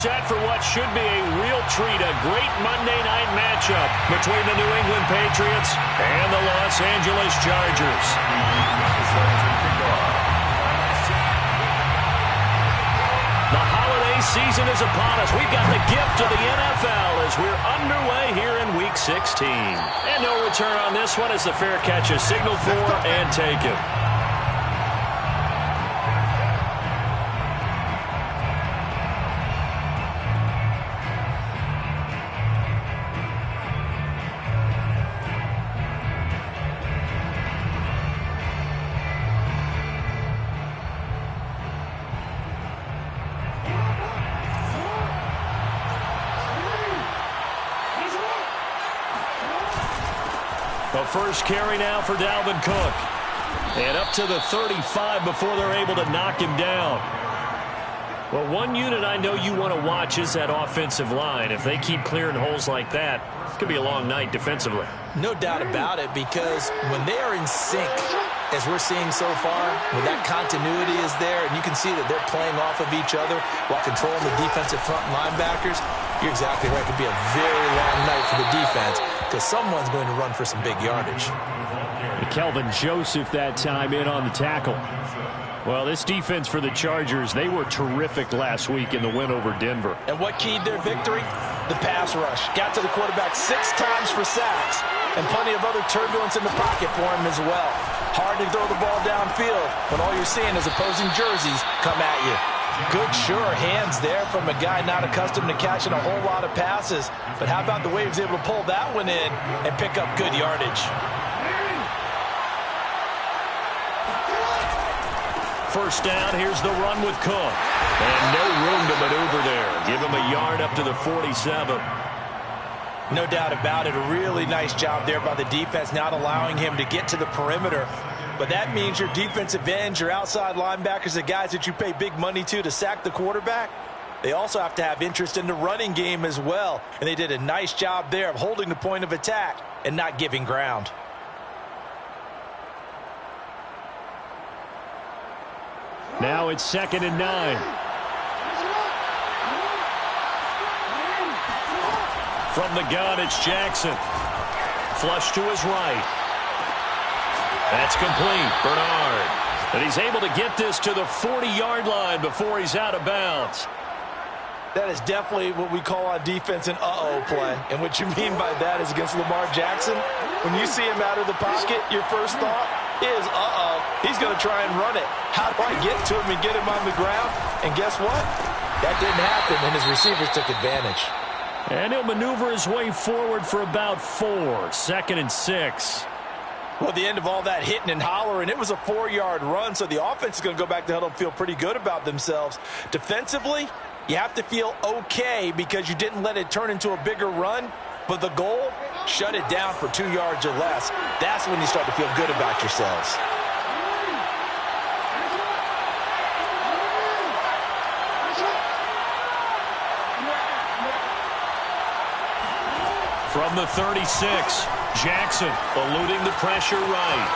Set for what should be a real treat, a great Monday night matchup between the New England Patriots and the Los Angeles Chargers. The holiday season is upon us. We've got the gift of the NFL as we're underway here in Week 16. And no return on this one as the fair catch is signaled for and taken. The first carry now for Dalvin Cook. And up to the 35 before they're able to knock him down. Well, one unit I know you want to watch is that offensive line. If they keep clearing holes like that, it could be a long night defensively. No doubt about it, because when they are in sync, as we're seeing so far, when that continuity is there, and you can see that they're playing off of each other while controlling the defensive front linebackers, you're exactly right. It could be a very long night for the defense because someone's going to run for some big yardage. Kelvin Joseph that time in on the tackle. Well, this defense for the Chargers, they were terrific last week in the win over Denver. And what keyed their victory? The pass rush. Got to the quarterback 6 times for sacks, and plenty of other turbulence in the pocket for him as well. Hard to throw the ball downfield when all you're seeing is opposing jerseys come at you. Good, sure hands there from a guy not accustomed to catching a whole lot of passes. But how about the way he was able to pull that one in and pick up good yardage? First down, here's the run with Cook. And no room to maneuver there. Give him a yard up to the 47. No doubt about it. A really nice job there by the defense, not allowing him to get to the perimeter. But that means your defensive ends, your outside linebackers, the guys that you pay big money to sack the quarterback, they also have to have interest in the running game as well. And they did a nice job there of holding the point of attack and not giving ground. Now it's 2nd and 9. From the gun, it's Jackson. Flush to his right. That's complete. Bernard. And he's able to get this to the 40-yard line before he's out of bounds. That is definitely what we call on defense an uh-oh play. And what you mean by that is against Lamar Jackson, when you see him out of the pocket, your first thought is, uh-oh, he's going to try and run it. How do I get to him and get him on the ground? And guess what? That didn't happen, and his receivers took advantage. And he'll maneuver his way forward for about 4. 2nd and 6. Well, at the end of all that hitting and hollering, it was a 4-yard run, so the offense is going to go back to huddle and feel pretty good about themselves. Defensively, you have to feel okay because you didn't let it turn into a bigger run, but the goal, shut it down for 2 yards or less. That's when you start to feel good about yourselves. From the 36, Jackson eluding the pressure right.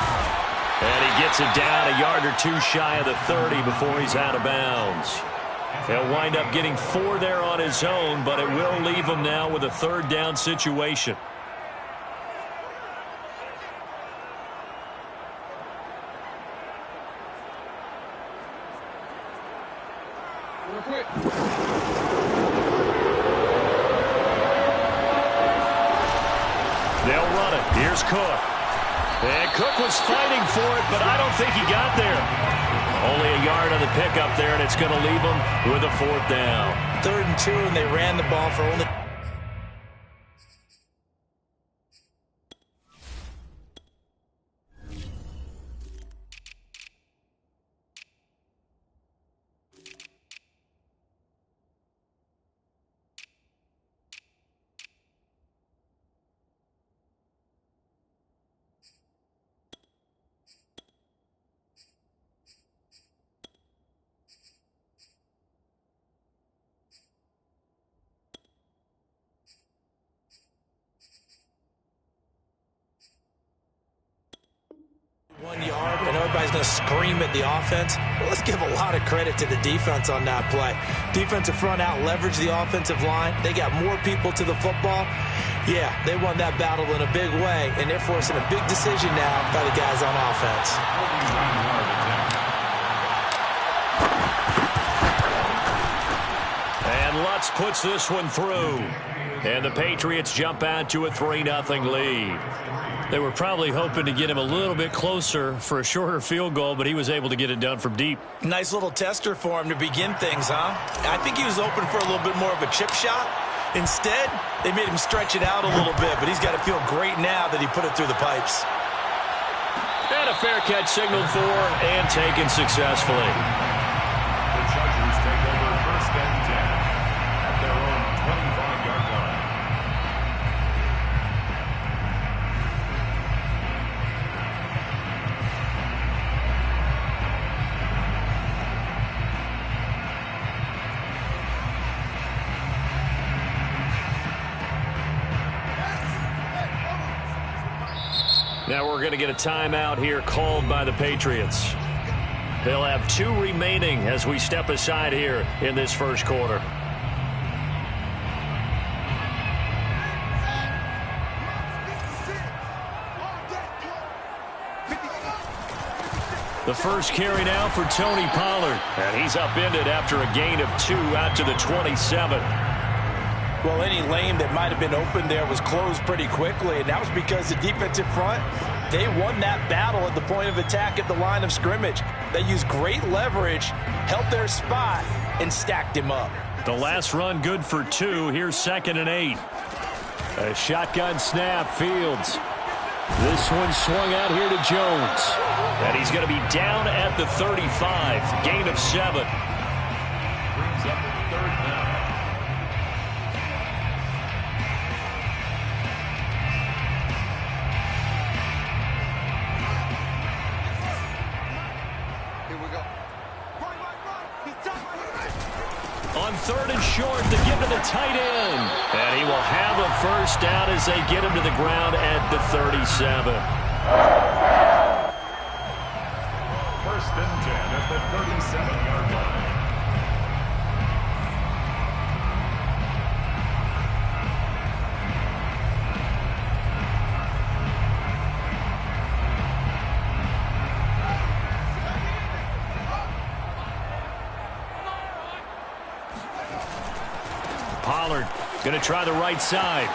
And he gets it down a yard or 2 shy of the 30 before he's out of bounds. He'll wind up getting 4 there on his own, but it will leave him now with a 3rd down situation. Real quick. They'll run it. Here's Cook. And Cook was fighting for it, but I don't think he got there. Only a yard on the pickup there, and it's going to leave him with a 4th down. 3rd and 2, and they ran the ball for only... going to scream at the offense. Well, let's give a lot of credit to the defense on that play. Defensive front out leveraged the offensive line. They got more people to the football. Yeah, they won that battle in a big way, and they're forcing a big decision now by the guys on offense. And Lutz puts this one through. And the Patriots jump out to a 3-0 lead. They were probably hoping to get him a little bit closer for a shorter field goal, but he was able to get it done from deep. Nice little tester for him to begin things, huh? I think he was open for a little bit more of a chip shot. Instead, they made him stretch it out a little bit, but he's got to feel great now that he put it through the pipes. And a fair catch signaled for and taken successfully. The Chargers take over first and 10 at their own 25-yard line. Now we're going to get a timeout here called by the Patriots. They'll have 2 remaining as we step aside here in this first quarter. The first carry now for Tony Pollard. And he's upended after a gain of 2 out to the 27. Well, any lane that might have been open there was closed pretty quickly, and that was because the defensive front, they won that battle at the point of attack at the line of scrimmage. They used great leverage, held their spot, and stacked him up. The last run good for 2. Here's 2nd and 8. A shotgun snap, Fields. This one swung out here to Jones. And he's going to be down at the 35. Gain of 7. Brings up 3rd down. On 3rd and short, they give to the tight end. And he will have a first down as they get him to the ground at the 37. First and 10 at the 37-yard line. Pollard going to try the right side.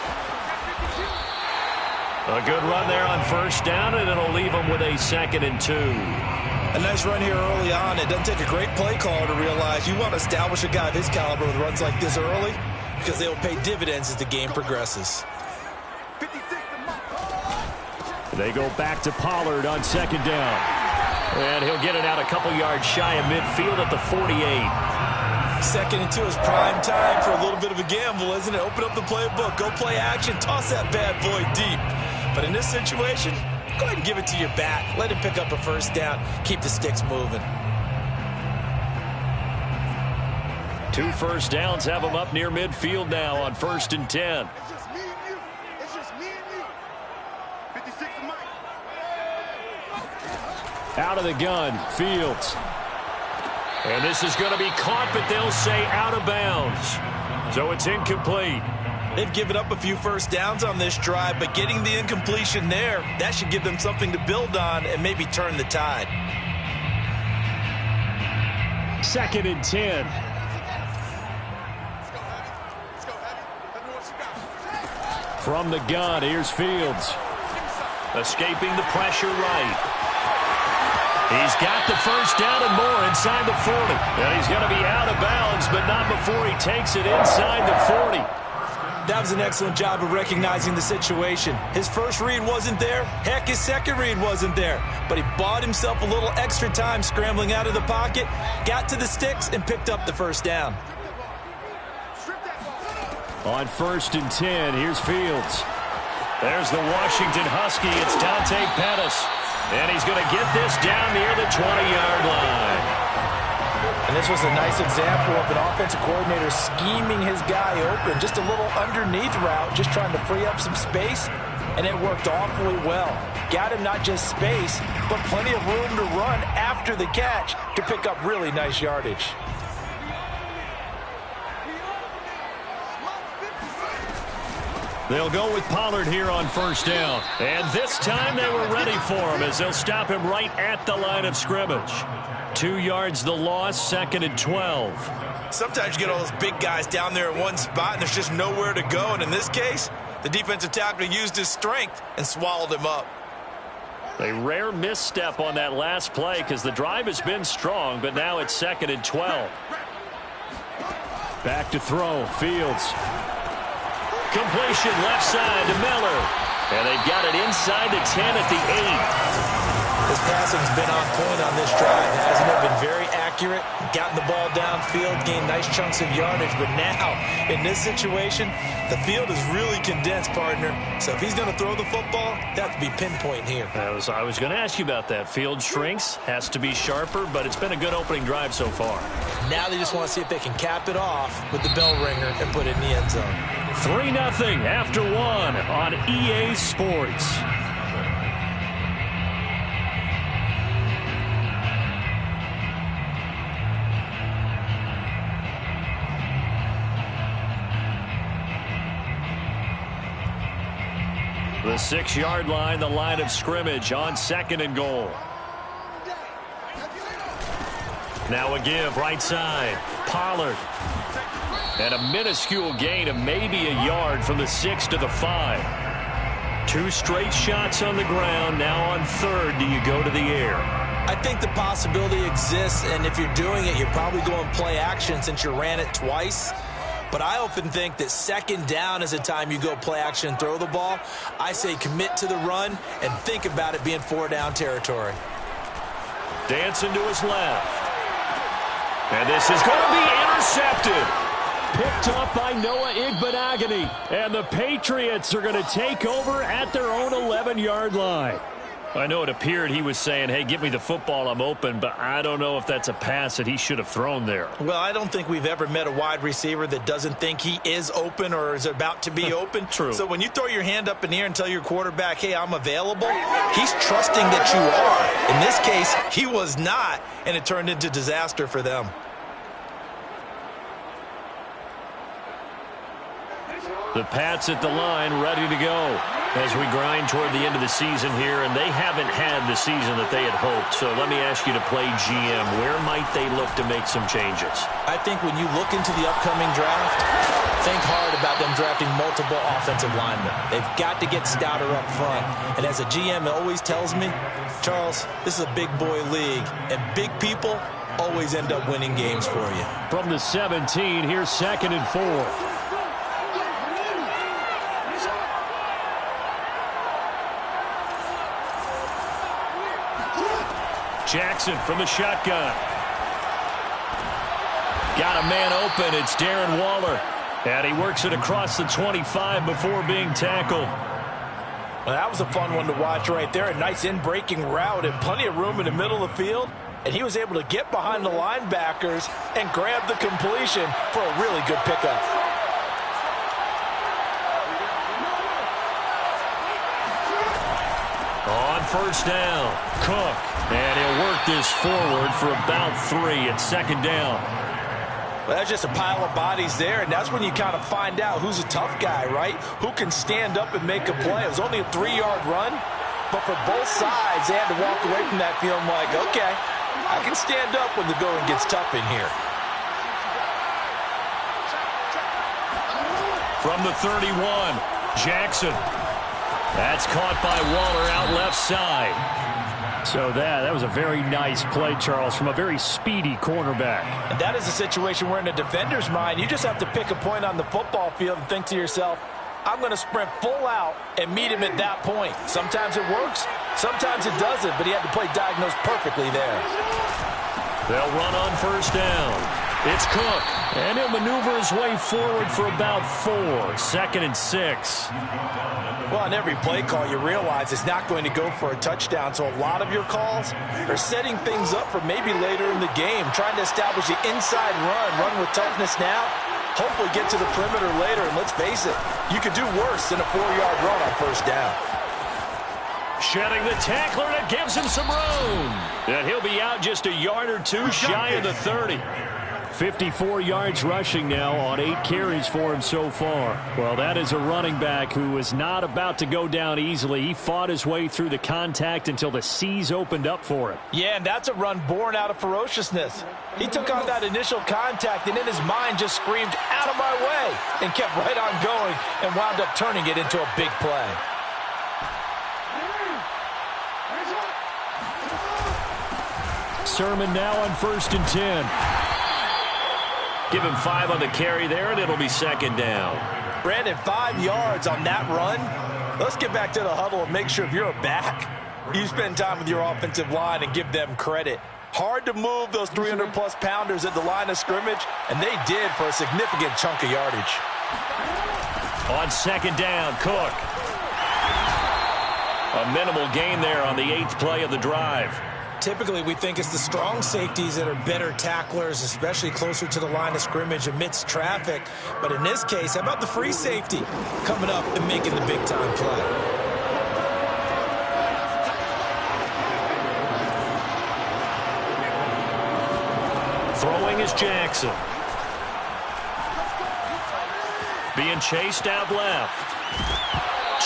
A good run there on first down, and it'll leave him with a 2nd and 2. A nice run here early on. It doesn't take a great play caller to realize you want to establish a guy of his caliber with runs like this early because they will pay dividends as the game progresses. They go back to Pollard on 2nd down. And he'll get it out a couple yards shy of midfield at the 48. 2nd and 2 is prime time for a little bit of a gamble, isn't it? Open up the playbook, go play action, toss that bad boy deep. But in this situation, go ahead and give it to your back. Let him pick up a first down. Keep the sticks moving. 2 first downs have him up near midfield now on 1st and 10. It's just me and you. It's just me and you. 56 and Mike. Out of the gun, Fields. And this is going to be caught, but they'll say out of bounds. So it's incomplete. They've given up a few first downs on this drive, but getting the incompletion there, that should give them something to build on and maybe turn the tide. 2nd and 10. From the gun, here's Fields. Escaping the pressure right. He's got the first down and more inside the 40. And he's going to be out of bounds, but not before he takes it inside the 40. That was an excellent job of recognizing the situation. His first read wasn't there. Heck, his second read wasn't there. But he bought himself a little extra time scrambling out of the pocket, got to the sticks, and picked up the first down. On 1st and 10, here's Fields. There's the Washington Husky. It's Dante Pettis. And he's going to get this down near the 20-yard line. And this was a nice example of an offensive coordinator scheming his guy open. Just a little underneath route, just trying to free up some space and it worked awfully well. Got him not just space, but plenty of room to run after the catch to pick up really nice yardage. They'll go with Pollard here on first down. And this time they were ready for him as they'll stop him right at the line of scrimmage. 2 yards the loss, 2nd and 12. Sometimes you get all those big guys down there in one spot and there's just nowhere to go. And in this case, the defensive tackle used his strength and swallowed him up. A rare misstep on that last play because the drive has been strong, but now it's 2nd and 12. Back to throw, Fields. Completion left side to Miller. And they've got it inside the 10 at the 8. His passing's been on point on this drive, hasn't it? Been very accurate, gotten the ball downfield, gained nice chunks of yardage. But now, in this situation, the field is really condensed, partner. So if he's going to throw the football, that to be pinpoint here. I was going to ask you about that. Field shrinks, has to be sharper, but it's been a good opening drive so far. Now they just want to see if they can cap it off with the bell ringer and put it in the end zone. 3-0 after 1 on EA Sports. The 6-yard line, the line of scrimmage on 2nd and goal. Now a give right side. Pollard. And a minuscule gain of maybe a yard from the 6 to the 5. 2 straight shots on the ground. Now on 3rd, do you go to the air? I think the possibility exists, and if you're doing it, you're probably going play action since you ran it twice. But I often think that 2nd down is a time you go play action and throw the ball. I say commit to the run and think about it being 4-down territory. Dancing to his left. And this is going to be intercepted. Picked up by Noah Igbenogany. And the Patriots are going to take over at their own 11-yard line. I know it appeared he was saying, hey, give me the football, I'm open, but I don't know if that's a pass that he should have thrown there. Well, I don't think we've ever met a wide receiver that doesn't think he is open or is about to be open. True. So when you throw your hand up in the air and tell your quarterback, hey, I'm available, he's trusting that you are. In this case, he was not, and it turned into disaster for them. The Pats at the line, ready to go as we grind toward the end of the season here, and they haven't had the season that they had hoped. So let me ask you to play GM. Where might they look to make some changes? I think when you look into the upcoming draft, think hard about them drafting multiple offensive linemen. They've got to get stouter up front. And as a GM, it always tells me, Charles, this is a big boy league, and big people always end up winning games for you. From the 17, here's 2nd and 4. Jackson from the shotgun. Got a man open. It's Darren Waller. And he works it across the 25 before being tackled. Well, that was a fun one to watch right there. A nice in-breaking route and plenty of room in the middle of the field. And he was able to get behind the linebackers and grab the completion for a really good pickup. On first down, Cook. And he'll work this forward for about 3 at 2nd down. Well, that's just a pile of bodies there, and that's when you kind of find out who's a tough guy, right? Who can stand up and make a play. It was only a 3-yard run, but for both sides, they had to walk away from that feeling like, okay, I can stand up when the going gets tough in here. From the 31, Jackson. That's caught by Waller out left side. So that was a very nice play, Charles, from a very speedy cornerback. And that is a situation where in a defender's mind, you just have to pick a point on the football field and think to yourself, I'm going to sprint full out and meet him at that point. Sometimes it works, sometimes it doesn't, but he had to play diagnosed perfectly there. They'll run on first down. It's Cook, and he'll maneuver his way forward for about 4, 2nd and 6. Well, on every play call, you realize it's not going to go for a touchdown, so a lot of your calls are setting things up for maybe later in the game, trying to establish the inside run with toughness now, Hopefully get to the perimeter later, and let's face it, you could do worse than a 4-yard run on first down. Shedding the tackler, and it gives him some room. And he'll be out just a yard or two shy of the 30. 54 yards rushing now on 8 carries for him so far. Well, that is a running back who is not about to go down easily. He fought his way through the contact until the seas opened up for him. Yeah, and that's a run born out of ferociousness. He took on that initial contact and in his mind just screamed, "Out of my way," and kept right on going and wound up turning it into a big play. Sermon now on 1st and 10. Give him 5 on the carry there, and it'll be 2nd down. Brandon, 5 yards on that run. Let's get back to the huddle and make sure if you're a back, you spend time with your offensive line and give them credit. Hard to move those 300-plus pounders at the line of scrimmage, and they did for a significant chunk of yardage. On 2nd down, Cook. A minimal gain there on the 8th play of the drive. Typically, we think it's the strong safeties that are better tacklers, especially closer to the line of scrimmage amidst traffic. But in this case, how about the free safety coming up and making the big-time play? Throwing is Jackson. Being chased out left.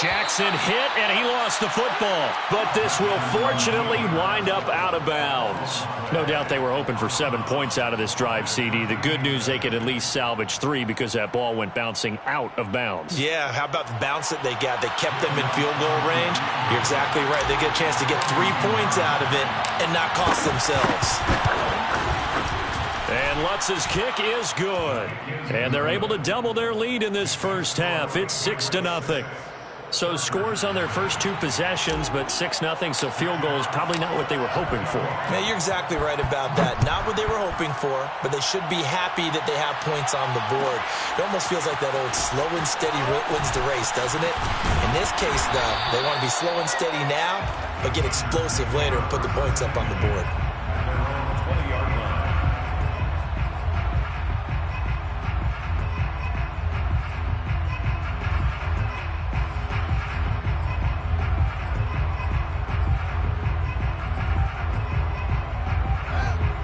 Jackson hit, and he lost the football. But this will fortunately wind up out of bounds. No doubt they were hoping for 7 points out of this drive, CD. The good news, they could at least salvage 3 because that ball went bouncing out of bounds. Yeah, how about the bounce that they got? They kept them in field goal range. You're exactly right. They get a chance to get 3 points out of it and not cost themselves. And Lutz's kick is good. And they're able to double their lead in this first half. It's 6-0. So scores on their first 2 possessions, but 6-0, so field goal is probably not what they were hoping for. Yeah, you're exactly right about that. Not what they were hoping for, but they should be happy that they have points on the board. It almost feels like that old slow and steady wins the race, doesn't it? In this case, though, they want to be slow and steady now, but get explosive later and put the points up on the board.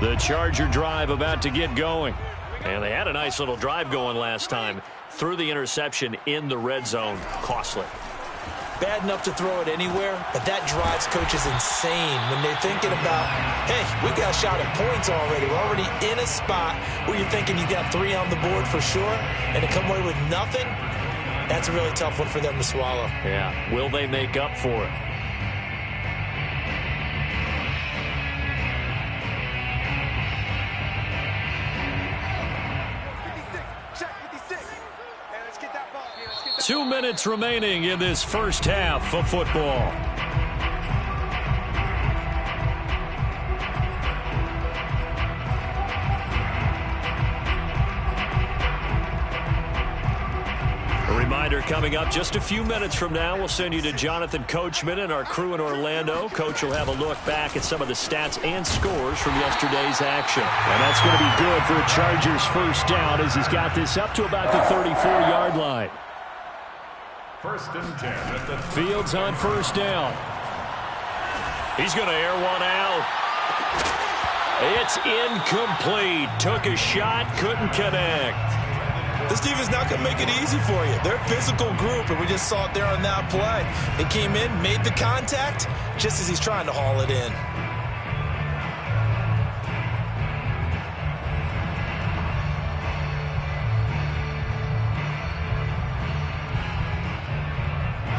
The Charger drive about to get going. And they had a nice little drive going last time. Threw the interception in the red zone. Costly. Bad enough to throw it anywhere, but that drives coaches insane when they're thinking about, hey, we got a shot at points already. We're already in a spot where you're thinking you got 3 on the board for sure, and to come away with nothing, that's a really tough one for them to swallow. Yeah, will they make up for it? Check 56. 2 minutes remaining in this first half of football. A reminder coming up just a few minutes from now, we'll send you to Jonathan Coachman and our crew in Orlando. Coach will have a look back at some of the stats and scores from yesterday's action. And that's going to be good for a Chargers first down as he's got this up to about the 34-yard line. 1st and 10 at the Fields on first down. He's going to air one out. It's incomplete. Took a shot, couldn't connect. This defense not going to make it easy for you. They're a physical group, and we just saw it there on that play. They came in, made the contact, just as he's trying to haul it in.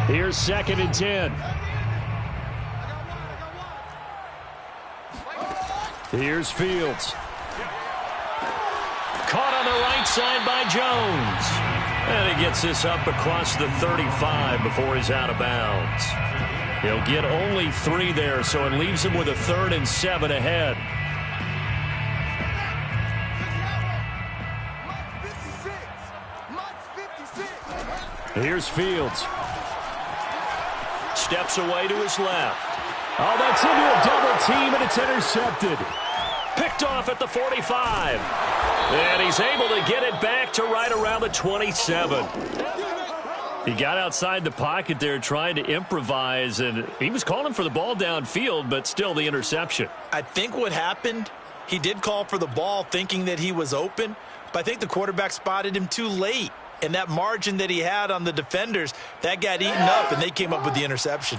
Here's 2nd and 10. Here's Fields. Caught on the right side by Jones. And he gets this up across the 35 before he's out of bounds. He'll get only 3 there, so it leaves him with a 3rd and 7 ahead. Here's Fields. Steps away to his left. Oh, that's into a double team, and it's intercepted. Picked off at the 45. And he's able to get it back to right around the 27. He got outside the pocket there trying to improvise, and he was calling for the ball downfield, but still the interception. I think what happened, he did call for the ball thinking that he was open, but I think the quarterback spotted him too late. And that margin that he had on the defenders, that got eaten up, and they came up with the interception.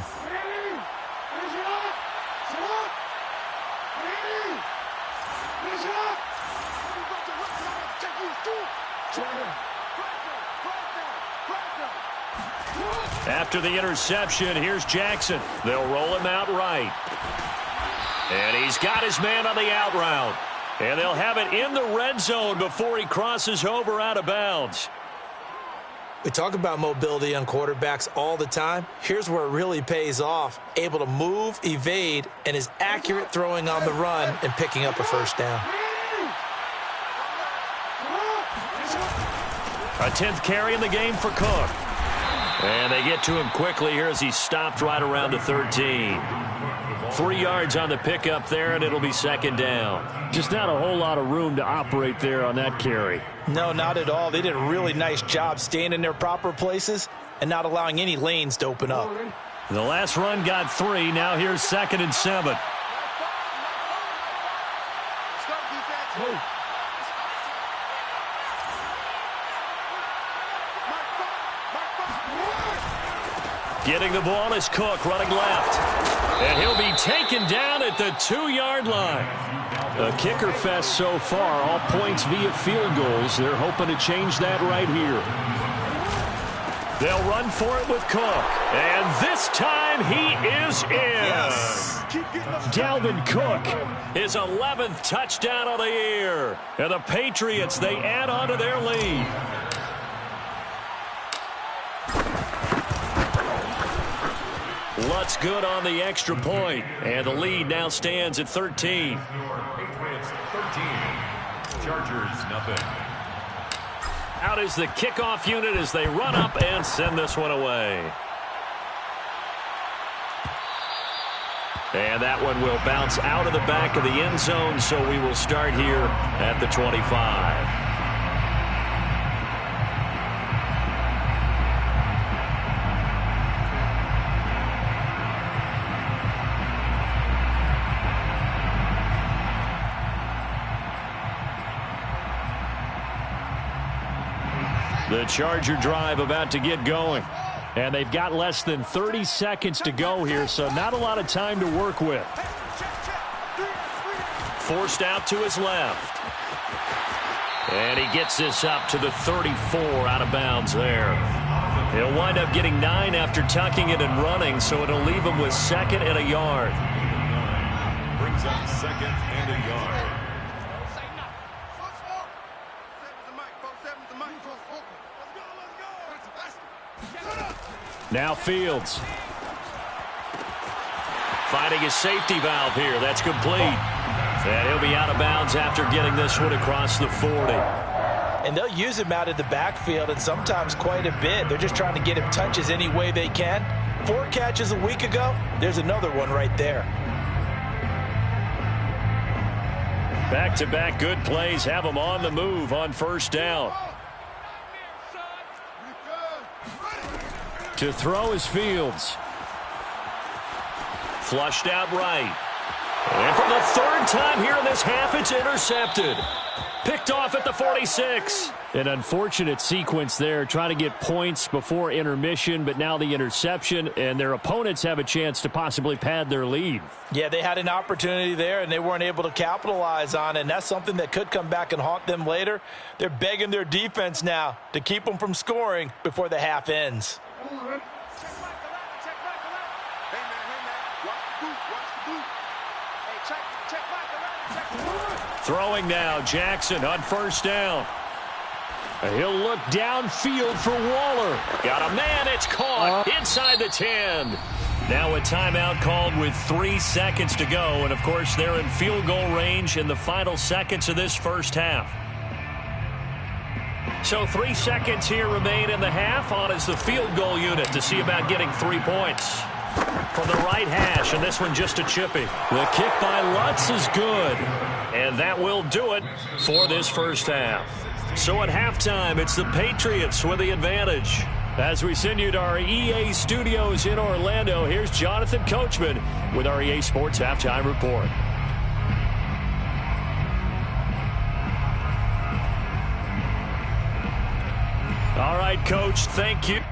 After the interception, here's Jackson. They'll roll him out right. And he's got his man on the out route. And they'll have it in the red zone before he crosses over out of bounds. We talk about mobility on quarterbacks all the time. Here's where it really pays off. Able to move, evade, and is accurate throwing on the run and picking up a first down. A 10th carry in the game for Cook. And they get to him quickly here as he's stopped right around the 13. 3 yards on the pickup there, and it'll be second down. Just not a whole lot of room to operate there on that carry. No, not at all. They did a really nice job staying in their proper places and not allowing any lanes to open up. The last run got 3. Now here's 2nd and 7. Getting the ball is Cook running left. And he'll be taken down at the 2-yard line. A kicker fest so far, all points via field goals. They're hoping to change that right here. They'll run for it with Cook. And this time he is in. Yes. Dalvin Cook, his 11th touchdown of the year. And the Patriots, they add on to their lead. Lutz good on the extra point, and the lead now stands at 13. Patriots 13, Chargers nothing. Out is the kickoff unit as they run up and send this one away. And that one will bounce out of the back of the end zone, so we will start here at the 25. The Charger drive about to get going. And they've got less than 30 seconds to go here, so not a lot of time to work with. Forced out to his left. And he gets this up to the 34 out of bounds there. He'll wind up getting 9 after tucking it and running, so it'll leave him with 2nd and a yard. Brings up 2nd and a yard. Now Fields. Finding his safety valve here. That's complete. And he'll be out of bounds after getting this one across the 40. And they'll use him out of the backfield, and sometimes quite a bit. They're just trying to get him touches any way they can. 4 catches a week ago. There's another one right there. Back-to-back good plays have him on the move on first down. To throw is Fields. Flushed out right. And for the 3rd time here in this half, it's intercepted. Picked off at the 46. An unfortunate sequence there, trying to get points before intermission, but now the interception, and their opponents have a chance to possibly pad their lead. Yeah, they had an opportunity there, and they weren't able to capitalize on it, and that's something that could come back and haunt them later. They're begging their defense now to keep them from scoring before the half ends. Throwing now, Jackson on first down. He'll look downfield for Waller. Got a man, it's caught inside the 10. Now a timeout called with 3 seconds to go, and of course they're in field goal range in the final seconds of this first half. So 3 seconds here remain in the half. On is the field goal unit to see about getting 3 points. From the right hash, and this one just a chippy. The kick by Lutz is good. And that will do it for this first half. So at halftime, it's the Patriots with the advantage. As we send you to our EA studios in Orlando, here's Jonathan Coachman with our EA Sports Halftime Report. All right, Coach, thank you.